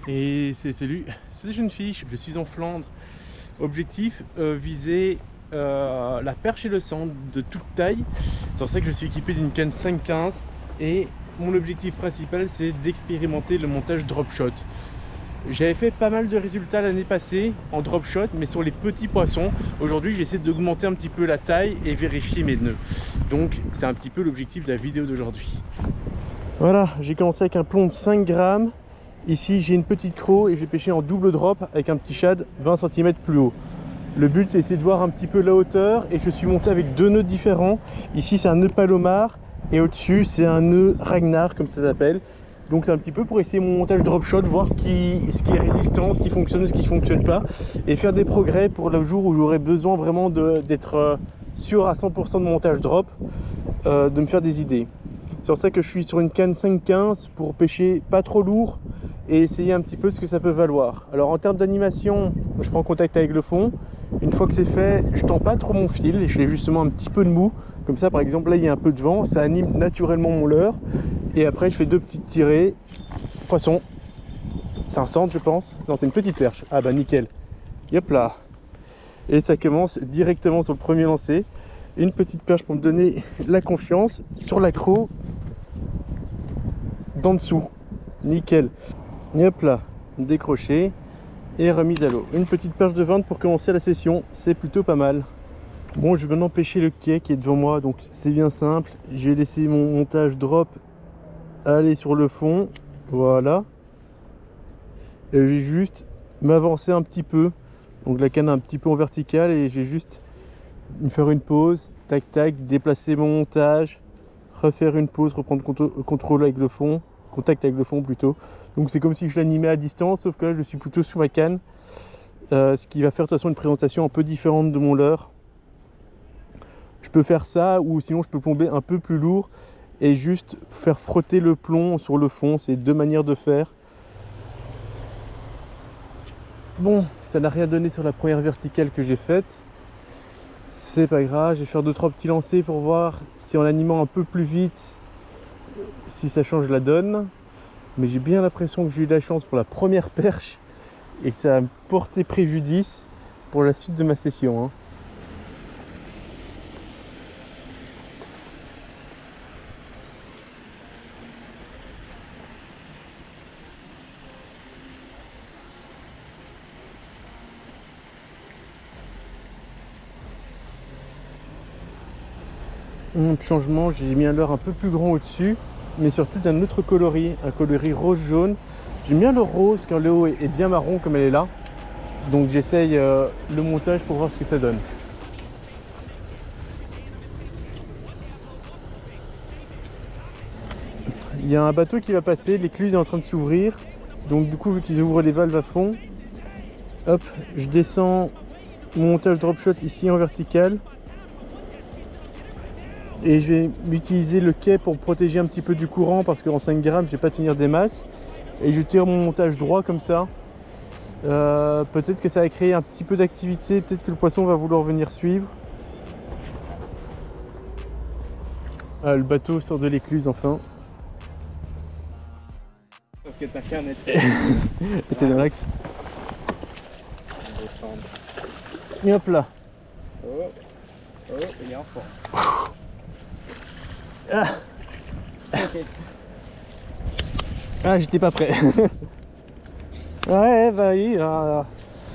Et salut, c'est Jeune Fiche, je suis en Flandre. Objectif, viser la perche et le centre de toute taille. C'est pour ça que je suis équipé d'une canne 5.15 et mon objectif principal c'est d'expérimenter le montage drop shot. J'avais fait pas mal de résultats l'année passée en drop shot, mais sur les petits poissons. Aujourd'hui j'essaie d'augmenter un petit peu la taille et vérifier mes nœuds. Donc c'est un petit peu l'objectif de la vidéo d'aujourd'hui. Voilà, j'ai commencé avec un plomb de 5 grammes. Ici j'ai une petite croc et je vais pêcher en double drop avec un petit shad 20 cm plus haut. Le but c'est essayer de voir un petit peu la hauteur et je suis monté avec deux nœuds différents. Ici c'est un nœud Palomar et au-dessus c'est un nœud Ragnar comme ça s'appelle. Donc c'est un petit peu pour essayer mon montage drop shot, voir ce qui est résistant, ce qui fonctionne, ce qui fonctionne pas et faire des progrès pour le jour où j'aurai besoin vraiment d'être sûr à 100% de mon montage drop, de me faire des idées. C'est pour ça que je suis sur une canne 5.15 pour pêcher pas trop lourd et essayer un petit peu ce que ça peut valoir. Alors en termes d'animation, je prends contact avec le fond. Une fois que c'est fait, je tends pas trop mon fil, je fais justement un petit peu de mou. Comme ça par exemple là il y a un peu de vent, ça anime naturellement mon leurre. Et après je fais deux petites tirées. Poisson. C'est un centre je pense. Non c'est une petite perche. Ah bah nickel. Hop là. Et ça commence directement sur le premier lancer. Une petite perche pour me donner la confiance sur l'accro d'en dessous. Nickel. Et hop là, décroché et remise à l'eau. Une petite perche de 20 pour commencer la session, c'est plutôt pas mal. Bon, je vais maintenant pêcher le quai qui est devant moi, donc c'est bien simple. Je vais laisser mon montage drop aller sur le fond, voilà. Et je vais juste m'avancer un petit peu, donc la canne un petit peu en verticale et je vais juste me faire une pause, tac tac, déplacer mon montage, refaire une pause, reprendre contrôle avec le fond, contact avec le fond plutôt. Donc c'est comme si je l'animais à distance, sauf que là je suis plutôt sur ma canne, ce qui va faire de toute façon une présentation un peu différente de mon leurre. Je peux faire ça ou sinon je peux plomber un peu plus lourd et juste faire frotter le plomb sur le fond. C'est deux manières de faire. Bon, ça n'a rien donné sur la première verticale que j'ai faite. C'est pas grave, je vais faire 2-3 petits lancers pour voir si en animant un peu plus vite, si ça change la donne. Mais j'ai bien l'impression que j'ai eu de la chance pour la première perche et que ça va me porter préjudice pour la suite de ma session, hein. Changement, j'ai mis un leurre un peu plus grand au-dessus, mais surtout d'un autre coloris, un coloris rose-jaune. J'aime bien le rose quand le haut est bien marron comme elle est là. Donc j'essaye le montage pour voir ce que ça donne. Il y a un bateau qui va passer, l'écluse est en train de s'ouvrir. Donc du coup vu qu'ils ouvrent les valves à fond, hop, je descends mon montage drop shot ici en vertical. Et je vais utiliser le quai pour protéger un petit peu du courant parce qu'en 5 grammes je vais pas tenir des masses. Et je tire mon montage droit comme ça. Peut-être que ça va créer un petit peu d'activité, peut-être que le poisson va vouloir venir suivre. Ah, le bateau sort de l'écluse enfin. Parce que ta canne était dans l'axe. Et hop là. Oh, il est en forme. Ah, Ok. ah j'étais pas prêt. Ouais, bah oui.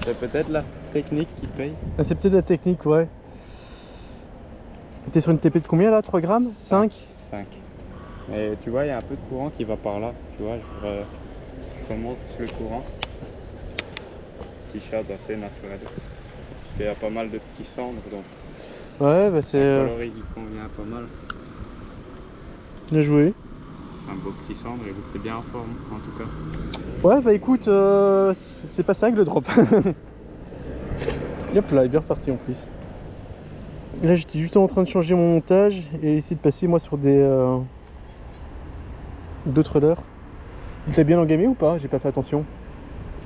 C'est peut-être la technique qui paye. C'est peut-être la technique, ouais. T'es sur une TP de combien là? 3 grammes? 5? 5. Mais tu vois, il y a un peu de courant qui va par là. Tu vois, je remonte le courant. Petit chat assez naturel. Parce qu'il y a pas mal de petits cendres, donc Ouais, bah c'est le coloris qui convient pas mal. bien joué. Un beau petit cendre et vous êtes bien en forme en tout cas. Ouais, bah écoute, c'est pas ça que le drop. Hop là, il est bien reparti en plus. Là, j'étais juste en train de changer mon montage et essayer de passer moi sur des d'autres leurres. Il t'a bien engamé ou pas? J'ai pas fait attention.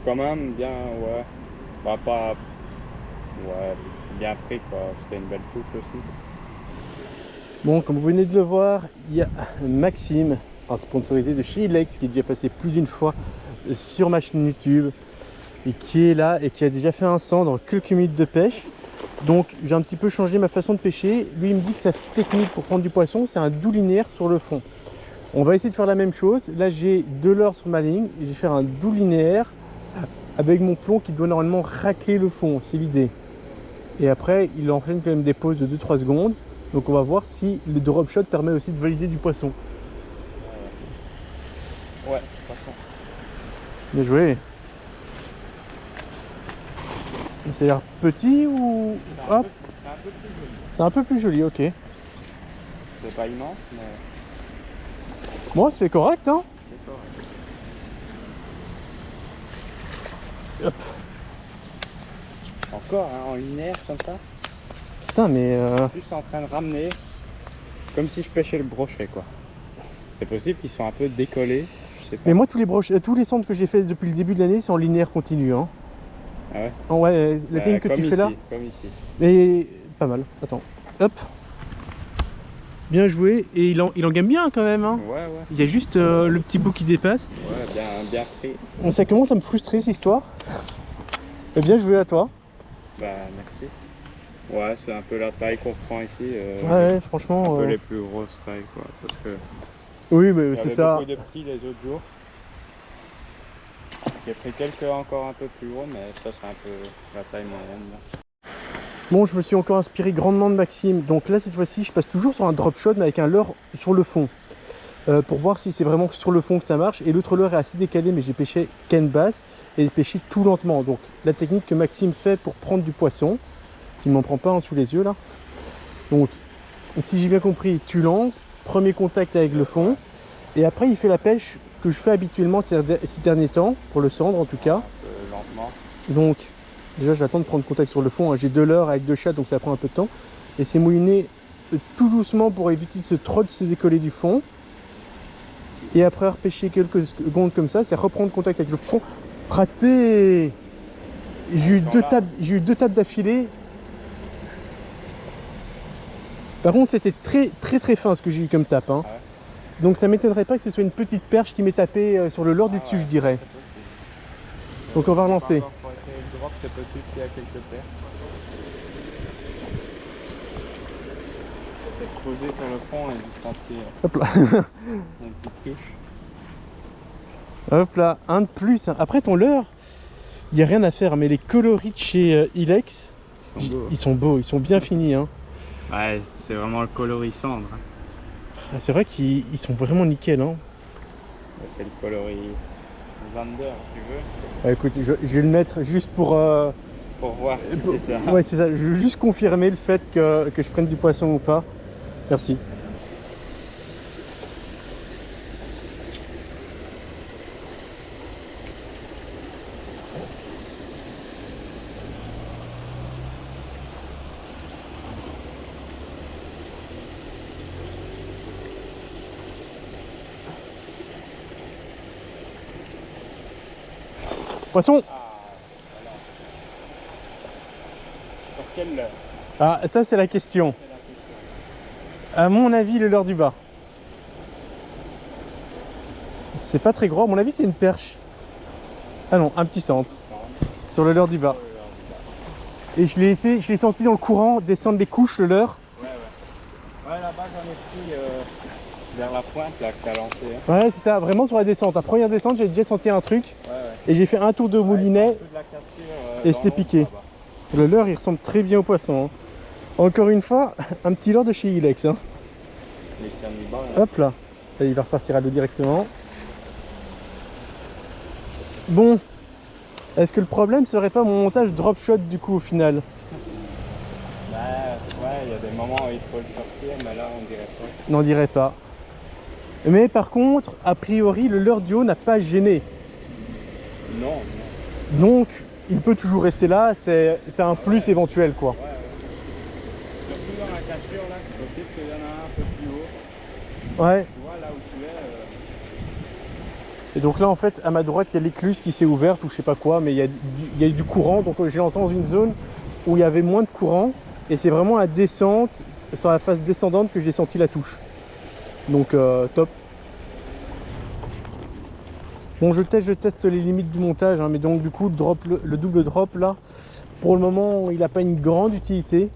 Quand même bien, ouais. Bah pas... Ouais, bien pris quoi. C'était une belle touche aussi. Bon, comme vous venez de le voir, il y a Maxime, un sponsorisé de chez Ilex, qui est déjà passé plus d'une fois sur ma chaîne YouTube et qui est là et qui a déjà fait un cendre quelques minutes de pêche. Donc j'ai un petit peu changé ma façon de pêcher. Lui il me dit que sa technique pour prendre du poisson c'est un doux linéaire sur le fond. On va essayer de faire la même chose. Là j'ai de leurre sur ma ligne et je vais faire un doux linéaire avec mon plomb qui doit normalement racler le fond, c'est l'idée. Et après il enchaîne quand même des pauses de 2-3 secondes. Donc on va voir si le drop shot permet aussi de valider du poisson. Ouais, poisson. Bien joué. Ça a l'air petit ou... Hop. C'est un peu plus joli. C'est un peu plus joli, ok. C'est pas immense, mais Moi c'est correct hein. c'est correct. Hop. Encore hein, en linéaire comme ça. Putain mais... Juste en train de ramener. Comme si je pêchais le brochet quoi. C'est possible qu'ils sont un peu décollés. Je sais pas. Mais moi tous les centres que j'ai fait depuis le début de l'année c'est en linéaire continu hein. Ah ouais. Oh, ouais, la technique que tu fais là. Comme ici. Mais pas mal. Attends. Hop. Bien joué. Et il en gagne bien quand même hein. Ouais, ouais. Il y a juste le petit bout qui dépasse. Ouais, bien pris. Bon, ça commence à me frustrer cette histoire. Et bien joué à toi. Bah merci. Ouais, c'est un peu la taille qu'on prend ici. Ouais, franchement. Un peu les plus grosses tailles quoi. Parce que Oui, mais il y c'est avait ça. beaucoup de petits les autres jours. J'ai pris quelques encore un peu plus gros, mais ça c'est un peu la taille moyenne. Là. Bon, je me suis encore inspiré grandement de Maxime. Donc là, cette fois-ci, je passe toujours sur un drop shot, mais avec un leurre sur le fond. Pour voir si c'est vraiment sur le fond que ça marche. Et l'autre leurre est assez décalé, mais j'ai pêché canne basse et j'ai pêché tout lentement. Donc la technique que Maxime fait pour prendre du poisson, s'il ne m'en prend pas un sous les yeux là. Donc, si j'ai bien compris, tu lances, premier contact avec le fond. Et après, il fait la pêche que je fais habituellement ces derniers temps, pour le cendre en tout cas. Lentement. Donc, déjà, j'attends de prendre contact sur le fond. Hein. J'ai 2 leurres avec 2 chats, donc ça prend un peu de temps. Et c'est mouliné tout doucement pour éviter ce trot de se décoller du fond. Et après repêcher quelques secondes comme ça, c'est reprendre contact avec le fond. Raté! J'ai eu 2 tapes d'affilée. Par contre, c'était très fin ce que j'ai eu comme tape. Hein. Ah ouais. Donc ça m'étonnerait pas que ce soit une petite perche qui m'ait tapé sur le leurre du dessus, je dirais. Donc on va relancer. Pour essayer le drop, c'est possible qu'il y a quelques paires. Peut-être poser sur le fond et juste sentir Hop là. une petite touche. Hop là, un de plus. Après ton leurre, il n'y a rien à faire, mais les coloris de chez Ilex, Ils sont beaux. ils sont beaux, ils sont bien finis. Hein. Ouais, c'est vraiment le coloris cendre. Hein. Ah, c'est vrai qu'ils sont vraiment nickel. Hein. C'est le coloris Zander, tu veux. Ouais, écoute, je vais le mettre juste pour... Pour voir si c'est ça. Ouais, c'est ça. Je veux juste confirmer le fait que je prenne du poisson ou pas. Merci. Poisson! Ah, voilà. Sur quelle leurre? Ah, ça c'est la question. C'est la question. À mon avis, le leurre du bas. C'est pas très gros. À mon avis, c'est une perche. Ah non, un petit centre. Sur le leurre du bas. Et je l'ai senti dans le courant descendre les couches, le leurre. Ouais, ouais. Ouais, là-bas, j'en ai pris vers la pointe là que t'as lancé. Hein. Ouais, c'est ça, vraiment sur la descente. La première descente, j'ai déjà senti un truc. Ouais, ouais. Et j'ai fait un tour de moulinet et c'était piqué. Le leurre, il ressemble très bien au poisson. Hein. Encore une fois, un petit leurre de chez Ilex. Hein. Les cannibales, hein. Hop là. Et il va repartir à l'eau directement. Bon. Est-ce que le problème serait pas mon montage drop shot du coup au final? Bah, ouais, il y a des moments où il faut le sortir, mais là on dirait pas. N'en dirait pas. Mais par contre, a priori, le leurre du haut n'a pas gêné. Non, non. Donc, il peut toujours rester là. C'est un plus éventuel quoi. Ouais, ouais. Surtout dans la capture là, c'est possible qu'il y en a un peu plus haut. Ouais. Tu vois là où tu es. Et donc là en fait à ma droite il y a l'écluse qui s'est ouverte ou je sais pas quoi, mais il y a du courant, donc j'ai lancé dans une zone où il y avait moins de courant et c'est vraiment la descente, sur la phase descendante que j'ai senti la touche. Donc top. Bon, je teste les limites du montage, hein, mais donc du coup le double drop là, pour le moment il n'a pas une grande utilité,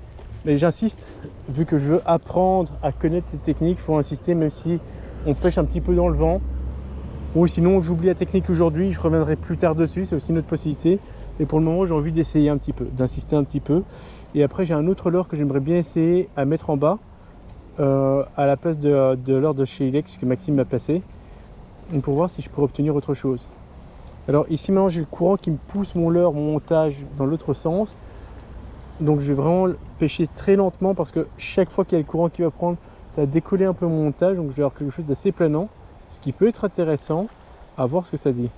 mais j'insiste, vu que je veux apprendre à connaître ces techniques, il faut insister même si on pêche un petit peu dans le vent, ou sinon j'oublie la technique aujourd'hui, je reviendrai plus tard dessus, c'est aussi une autre possibilité, mais pour le moment j'ai envie d'essayer un petit peu, d'insister un petit peu, et après j'ai un autre leurre que j'aimerais bien essayer à mettre en bas, à la place de leurre de chez Ilex que Maxime m'a placé, pour voir si je pourrais obtenir autre chose. Alors ici maintenant j'ai le courant qui me pousse mon leurre, mon montage dans l'autre sens, donc je vais vraiment pêcher très lentement parce que chaque fois qu'il y a le courant qui va prendre, ça va décoller un peu mon montage, donc je vais avoir quelque chose d'assez planant, ce qui peut être intéressant à voir ce que ça dit.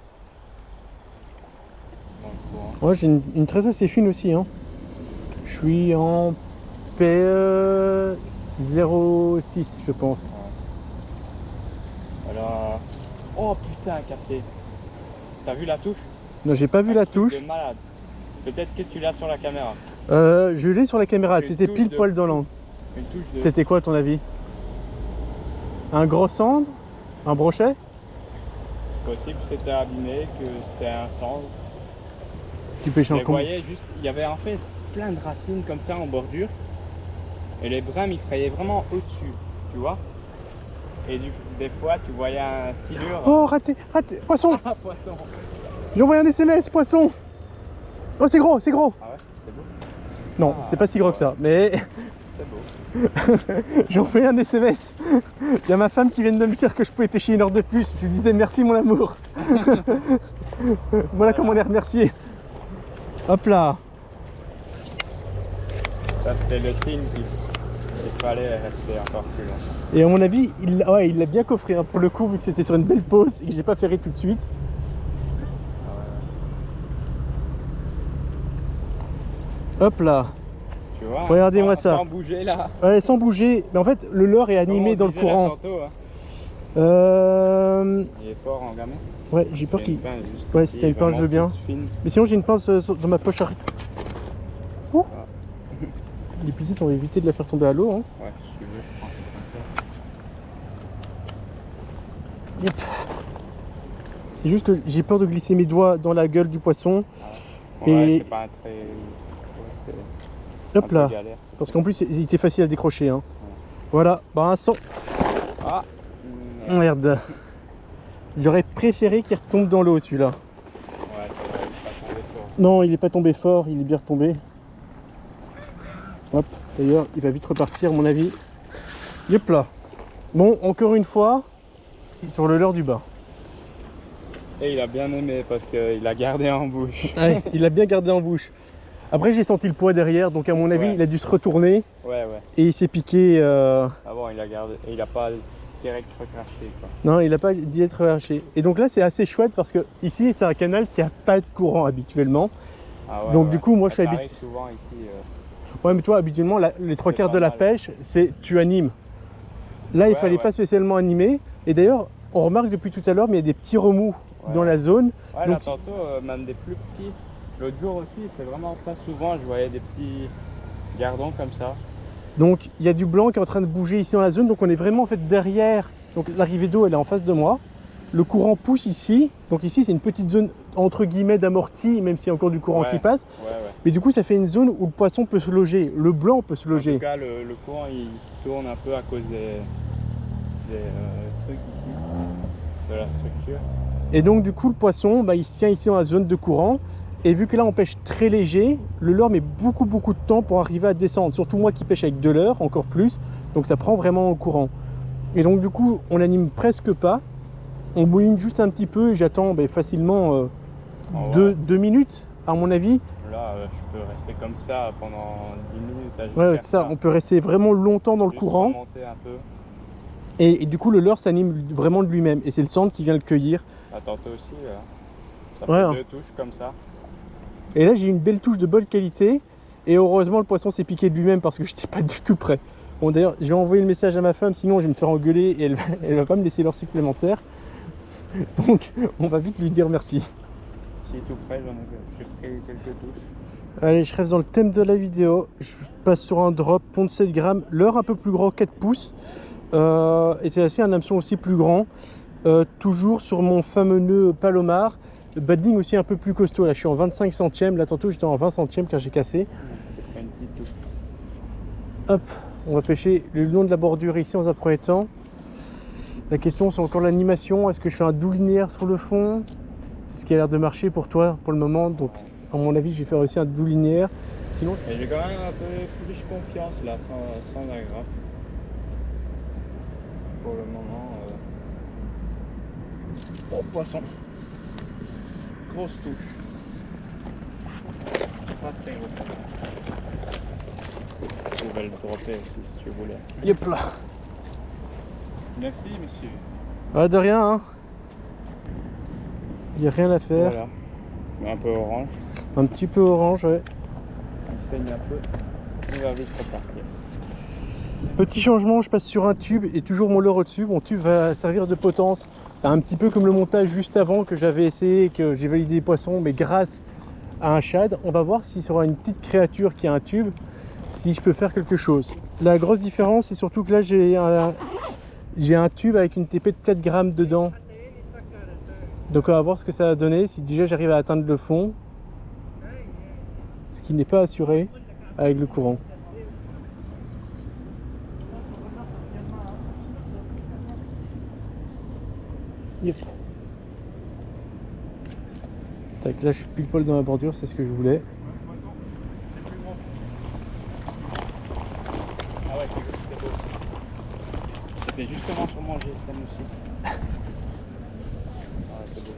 Ouais, j'ai une tresse assez fine aussi, hein. Je suis en PE 0,6 je pense. Alors, oh putain, cassé. T'as vu la touche? Non, j'ai pas vu la touche. De malade. Peut-être que tu l'as sur la caméra. Je l'ai sur la caméra, Une t'étais touche pile de poil dans l'angle. Une touche de... C'était quoi à ton avis? Un gros cendre? Un brochet? Possible que c'était abîmé, que c'était un cendre. Tu pêches en Je voyais juste, il y avait en fait plein de racines comme ça en bordure. Et les brins ils frayaient vraiment au-dessus, tu vois. Et des fois tu voyais un silure. Oh, raté, poisson! Ah, poisson! J'ai envoyé un SMS, poisson! Oh, c'est gros, c'est gros! Ah ouais, c'est beau. Non, Ah, c'est pas si gros que ça, mais C'est beau. j'ai envoyé un SMS. Il y a ma femme qui vient de me dire que je pouvais pêcher une heure de plus. Je lui disais merci mon amour. Voilà comment on est remercié. Hop là. Ça c'était le signe qu'il fallait rester encore plus longtemps. Et à mon avis, il l'a bien coffré hein, pour le coup, vu que c'était sur une belle pause et que j'ai pas ferré tout de suite. Hop là. Tu vois, regardez-moi ça. Sans bouger là. Ouais, sans bouger. Mais en fait, le leurre est animé dans le courant. Tantôt, hein. Il est fort en gamin. Ouais, j'ai peur qu'il... Ouais, si t'as une pince, je veux bien. Fine. Mais sinon, j'ai une pince dans ma poche arrière. Oh. Les piscettes, on va éviter de la faire tomber à l'eau. Hein. Ouais, si tu veux, je prends ça. Yep. C'est juste que j'ai peur de glisser mes doigts dans la gueule du poisson. Ouais, et c'est pas un très... hop là. Parce qu'en plus, il était facile à décrocher. Hein. Ouais. Voilà, bah un son. Ah. Merde. J'aurais préféré qu'il retombe dans l'eau celui-là. Ouais, c'est vrai, il est pas tombé fort. Non, il est pas tombé fort, il est bien retombé. Hop, d'ailleurs, il va vite repartir à mon avis. Yep là. Bon, encore une fois, sur le leurre du bas. Et il a bien aimé parce qu'il a gardé en bouche. Ouais, il a bien gardé en bouche. Après, j'ai senti le poids derrière, donc à mon avis, il a dû se retourner. Ouais. Et il s'est piqué. Ah bon, il a gardé. Et il a pas direct recraché quoi. Non, il n'a pas dit être recraché. Et donc là, c'est assez chouette parce que ici, c'est un canal qui a pas de courant habituellement. Ah ouais, donc du coup, moi, je arrive habite. souvent ici. Ouais, mais toi, habituellement, les trois quarts de la pêche, c'est tu animes. Là, il fallait pas spécialement animer. Et d'ailleurs, on remarque depuis tout à l'heure, mais il y a des petits remous dans la zone. Ouais, donc... là, tantôt, même des plus petits. L'autre jour aussi, c'est vraiment pas souvent, je voyais des petits gardons comme ça. Donc il y a du blanc qui est en train de bouger ici dans la zone, donc on est vraiment en fait derrière. Donc l'arrivée d'eau elle est en face de moi. Le courant pousse ici, donc ici c'est une petite zone entre guillemets d'amorti, même s'il y a encore du courant qui passe. Mais du coup ça fait une zone où le poisson peut se loger, le blanc peut se loger. En tout cas le courant il tourne un peu à cause des trucs ici, de la structure. Et donc du coup le poisson il se tient ici dans la zone de courant. Et vu que là on pêche très léger, le leurre met beaucoup de temps pour arriver à descendre. Surtout moi qui pêche avec de leurre, encore plus. Donc ça prend vraiment au courant. Et donc du coup on n'anime presque pas. On mouline juste un petit peu et j'attends facilement 2 minutes à mon avis. Là je peux rester comme ça pendant 10 minutes. Ouais, c'est ça, on peut rester vraiment longtemps dans le courant. Un peu. Et du coup le leurre s'anime vraiment de lui-même. Et c'est le centre qui vient le cueillir. Ah, tantôt aussi, ça fait 2 touches comme ça. Et là j'ai une belle touche de bonne qualité. Et heureusement le poisson s'est piqué de lui-même parce que je n'étais pas du tout prêt. Bon d'ailleurs j'ai envoyé le message à ma femme, sinon je vais me faire engueuler et elle va pas me laisser l'heure supplémentaire. Donc on va vite lui dire merci. Si tout prêt, j'ai pris quelques touches. Allez, je reste dans le thème de la vidéo. Je passe sur un drop, pont de 7 grammes, leurre un peu plus gros, 4 pouces. Et c'est aussi un hameçon aussi plus grand. toujours sur mon fameux nœud Palomar. Le badding aussi un peu plus costaud, là je suis en 25 centièmes, là tantôt j'étais en 20 centièmes car j'ai cassé. Une petite touche. Hop, on va pêcher le long de la bordure ici en un premier temps. La question c'est encore l'animation, est-ce que je fais un doux linéaire sur le fond? C'est ce qui a l'air de marcher pour toi pour le moment, donc à mon avis je vais faire aussi un doux linéaire. Sinon... Et j'ai quand même un peu plus confiance là, sans agrafe. Pour le moment. Oh, poisson. Grosse touche. Pas très gros. Je vais le dropper aussi si tu voulais. Yep là. Merci monsieur. Ah, de rien hein. Il n'y a rien à faire. Voilà. Un peu orange. Un petit peu orange, ouais. On saigne un peu. On va vite repartir. Petit changement, je passe sur un tube et toujours mon leurre au-dessus. Mon tube va servir de potence. C'est un petit peu comme le montage juste avant que j'avais essayé, que j'ai validé les poissons, mais grâce à un shad. On va voir s'il sera une petite créature qui a un tube, si je peux faire quelque chose. La grosse différence, c'est surtout que là j'ai un tube avec une TP de 4 grammes dedans. Donc on va voir ce que ça va donner, si déjà j'arrive à atteindre le fond, ce qui n'est pas assuré avec le courant. Yep. Tac, là je suis pile poil dans la bordure, c'est ce que je voulais. Ah ouais, c'est beau. C'était justement sur mon GSM aussi. Ah ouais, c'est beau.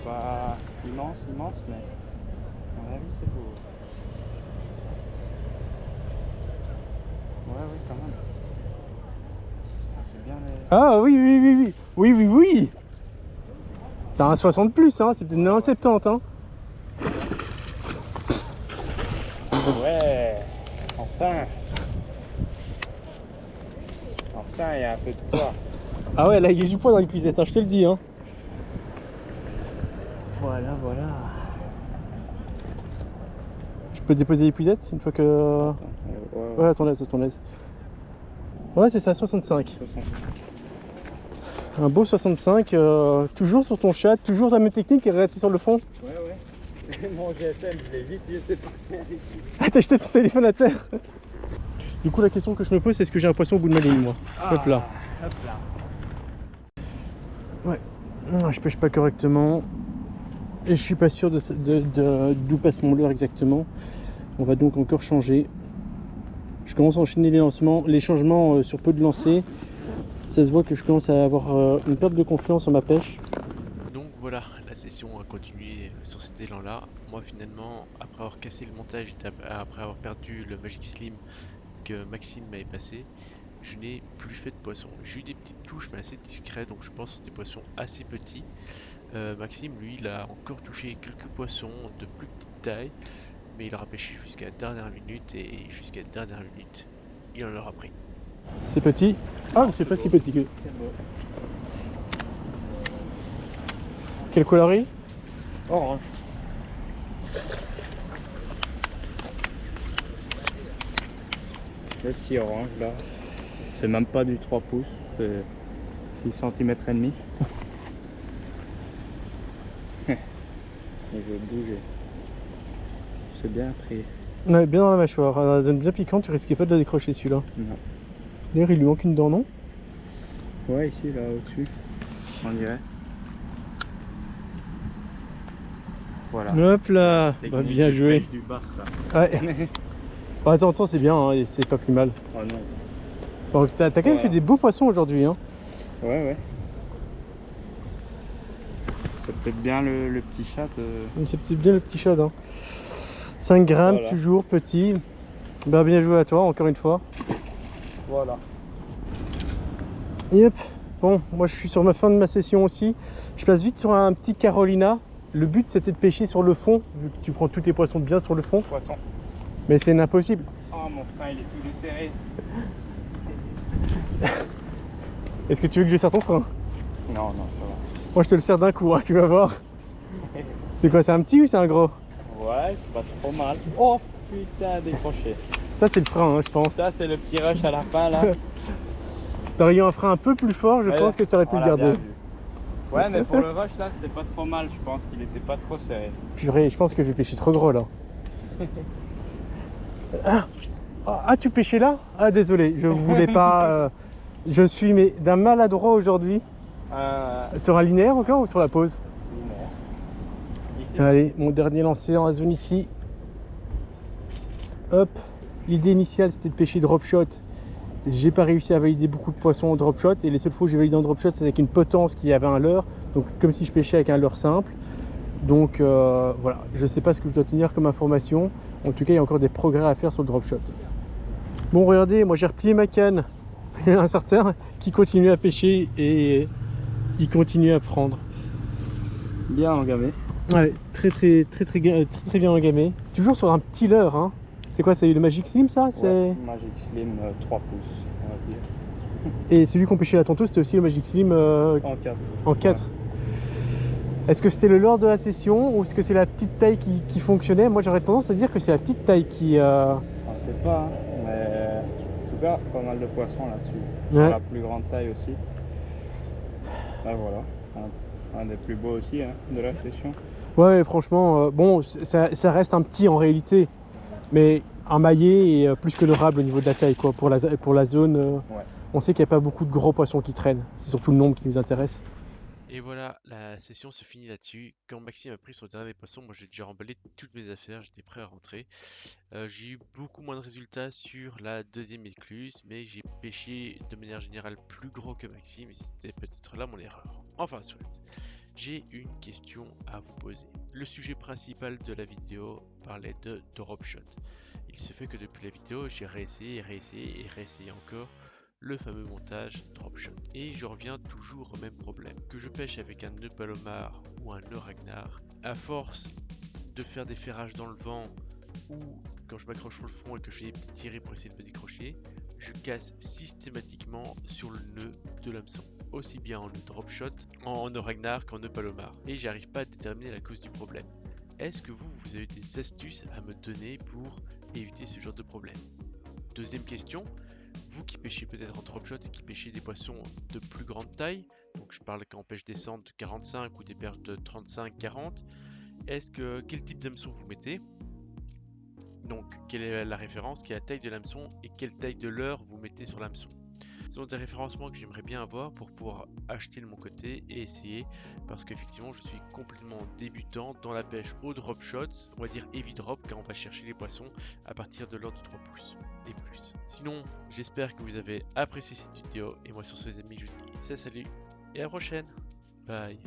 Pas immense, mais à mon avis c'est beau. Ouais, quand même. C'est bien les... Ah oui. C'est un 60 plus, hein, c'est peut-être un 70 hein. Ouais, enfin, il y a un peu de poids. Ah ouais, là il y a du poids dans l'épuisette, hein, je te le dis hein. Voilà. Je peux déposer l'épuisette une fois que... Ouais, à ton aise. Ouais, c'est ça, 65. Un beau 65, toujours sur ton chat, toujours la même technique et resté sur le fond. Ouais. Mon GSM, je l'ai vite laissé par terre ici. Ah, t'as jeté ton téléphone à terre. Du coup, la question que je me pose, c'est est-ce que j'ai un poisson au bout de ma ligne, moi? Hop là. Ouais, non, je pêche pas correctement. Et je suis pas sûr d'où passe mon leurre exactement. On va donc encore changer. Je commence à enchaîner les changements sur peu de lancers. Ça se voit que je commence à avoir une perte de confiance en ma pêche. Donc voilà, la session a continué sur cet élan là. Moi finalement, après avoir cassé le montage et après avoir perdu le Magic Slim que Maxime m'avait passé, je n'ai plus fait de poisson. J'ai eu des petites touches mais assez discrètes, donc je pense que c'est des poissons assez petits. Maxime lui il a encore touché quelques poissons de plus petite taille, mais il aura pêché jusqu'à la dernière minute et jusqu'à la dernière minute il en aura pris. C'est petit. Ah, c'est pas si petit que... Quel coloris? Orange. Le petit orange là, c'est même pas du 3 pouces, c'est 6 cm et demi. Il veut bouger. C'est bien pris. Ouais, bien dans la mâchoire. La zone bien piquante, tu risquais pas de la décrocher celui-là. Non. D'ailleurs, il lui manque une dent, non? Ouais, ici, là, au-dessus, on dirait. Voilà. Hop là, bah, bien joué. Du basse, là. Ouais. Bon, attends, c'est bien, hein, c'est pas plus mal. Oh non. Bon, t'as quand même fait des beaux poissons aujourd'hui. Hein. Ouais. C'est peut-être bien le petit chat. C'est peut-être bien le petit chat. Hein. 5 grammes, voilà. Toujours petit. Bah, bien joué à toi, encore une fois. Voilà. Yep. Bon, moi je suis sur ma fin de ma session aussi. Je passe vite sur un petit Carolina. Le but c'était de pêcher sur le fond, vu que tu prends tous tes poissons bien sur le fond. Poisson. Mais c'est impossible. Oh mon frein il est tout desserré. Est-ce que tu veux que je serre ton frein? Non, ça va. Moi je te le serre d'un coup, hein, tu vas voir. C'est quoi, c'est un petit ou c'est un gros? Ouais, c'est pas trop mal. Oh putain, décroché. Ça c'est le frein, hein, je pense. Ça c'est le petit rush à la fin là. T'aurais eu un frein un peu plus fort, je Ouais, pense que tu aurais pu on le l'a bien garder. vu. Ouais, mais pour le rush là, c'était pas trop mal. Je pense qu'il était pas trop serré. Purée, je pense que je vais pêcher trop gros là. Ah, tu pêchais là? Ah, désolé, je voulais pas. Je suis mais d'un maladroit aujourd'hui. Sur un linéaire encore ou sur la pause? Linéaire. Ici. Allez, mon dernier lancé dans la zone ici. Hop. L'idée initiale c'était de pêcher drop shot. J'ai pas réussi à valider beaucoup de poissons en drop shot et les seules fois où j'ai validé en drop shot c'est avec une potence qui avait un leurre, donc comme si je pêchais avec un leurre simple. Donc voilà, je sais pas ce que je dois tenir comme information. En tout cas, il y a encore des progrès à faire sur le drop shot. Bon, regardez, moi j'ai replié ma canne. Il y en a un certain qui continue à pêcher et qui continue à prendre. Bien engamé. Ouais, très bien engamé. Toujours sur un petit leurre, hein. C'est quoi, c'est le Magic Slim ça? Ouais, Magic Slim 3 pouces, on va dire. Et celui qu'on pêchait là tantôt, c'était aussi le Magic Slim En 4. en 4. Est-ce que c'était le leurre de la session ou est-ce que c'est la petite taille qui fonctionnait? Moi j'aurais tendance à dire que c'est la petite taille qui... On sait pas, hein, mais en tout cas, pas mal de poissons là-dessus. Ouais. La plus grande taille aussi. Là voilà, un des plus beaux aussi hein, de la session. Ouais, franchement, bon, ça reste un petit en réalité, mais un maillet est plus que honorable au niveau de la taille, quoi. Pour la zone, Ouais. on sait qu'il n'y a pas beaucoup de gros poissons qui traînent. C'est surtout le nombre qui nous intéresse. Et voilà, la session se finit là-dessus. Quand Maxime a pris son dernier poisson, moi j'ai déjà remballé toutes mes affaires, j'étais prêt à rentrer. J'ai eu beaucoup moins de résultats sur la deuxième écluse, mais j'ai pêché de manière générale plus gros que Maxime, et c'était peut-être là mon erreur. Enfin soit, j'ai une question à vous poser. Le sujet principal de la vidéo parlait de drop shot. Il se fait que depuis la vidéo, j'ai réessayé encore le fameux montage drop shot. Et je reviens toujours au même problème. Que je pêche avec un nœud palomar ou un nœud ragnar, à force de faire des ferrages dans le vent ou quand je m'accroche sur le fond et que je fais des petits tirés pour essayer de me décrocher, je casse systématiquement sur le nœud de l'hameçon. Aussi bien en nœud drop shot, en nœud ragnar qu'en nœud palomar. Et j'arrive pas à déterminer la cause du problème. Est-ce que vous avez des astuces à me donner pour éviter ce genre de problème? Deuxième question. Vous qui pêchez peut-être en drop shot et qui pêchez des poissons de plus grande taille, donc je parle quand on pêche des centres de 45 ou des perches de 35-40, quel type d'hameçon vous mettez? Donc quelle est la référence, quelle est la taille de l'hameçon et quelle taille de leurre vous mettez sur l'hameçon? Ce sont des référencements que j'aimerais bien avoir pour pouvoir acheter de mon côté et essayer, parce qu'effectivement je suis complètement débutant dans la pêche au drop shot, on va dire heavy drop, quand on va chercher les poissons à partir de l'ordre de 3 pouces et plus. Sinon, j'espère que vous avez apprécié cette vidéo et moi sur ce les amis je vous dis salut et à la prochaine, bye.